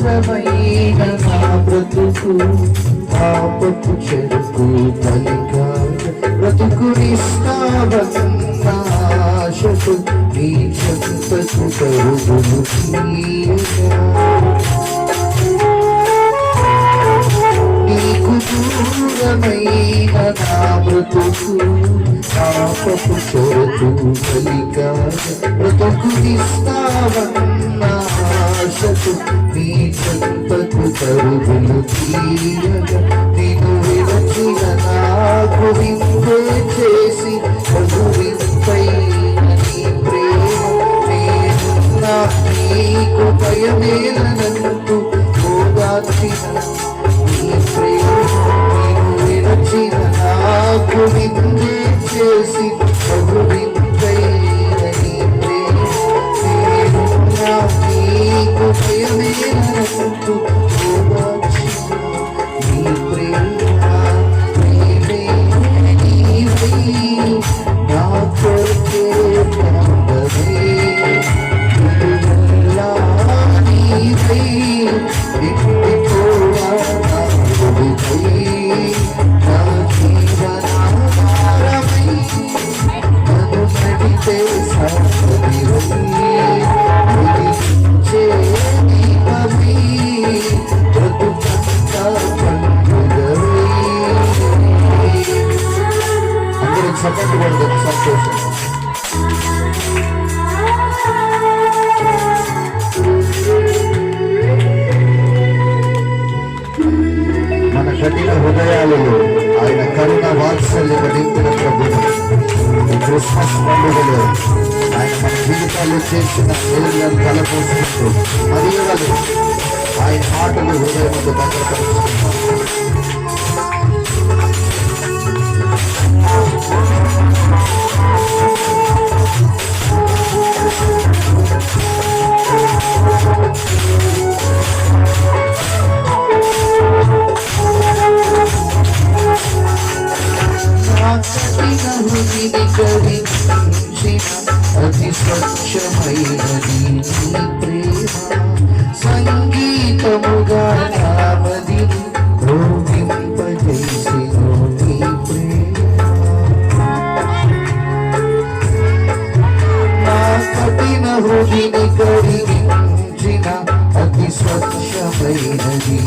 దూరమైన నా బ్రతుకు పాపపు చెరుకు పలిగా బ్రతుకునిస్తావన్న ఆశకు నీ చెంతకు కరుగులు నీకు దూరమైన నా బ్రతుకు పాపపు చెరుకు పలిగా బ్రతుకునిస్తావన్న ఆశకు నీ చెంతకు కరుగులు తీయగా నిన్ను విరచిన నాకు విందే చేసి ప్రభువింపైన నీ ప్రేమ నేనున్నా నీకు భయమేలనంటూ ఓదార్చిన నీ ప్రేమ నిన్ను విరచిన నాకు విందే చేసి ప్రభువింపైన నీ ప్రేమ నేనున్నా నీకు భయమేలనంటూ ఓదార్చిన నీ ప్రేమ సపోర్ట్ పడుతుంది సంతోషం. మన కఠిన హృదయాలలో ఆయన కరుణ వాత్సల్యం నింపిన ప్రభువు ఈ క్రిస్మస్ పండుగలో ఆయన మన జీవితాల్లో చేసిన మేలులను తలపోసుకుంటూ మదియగలు ఆయన మాటలు హృదయంలో భద్రపరుచుకుంటాం. అతి స్వచ్ఛమైనది నీ ప్రేమ సంగీతముగా నామదిని రోగింపజేసిన నీ ప్రేమ నా కఠిన హృదిని కరిగించిన అతి స్వచ్ఛమైనది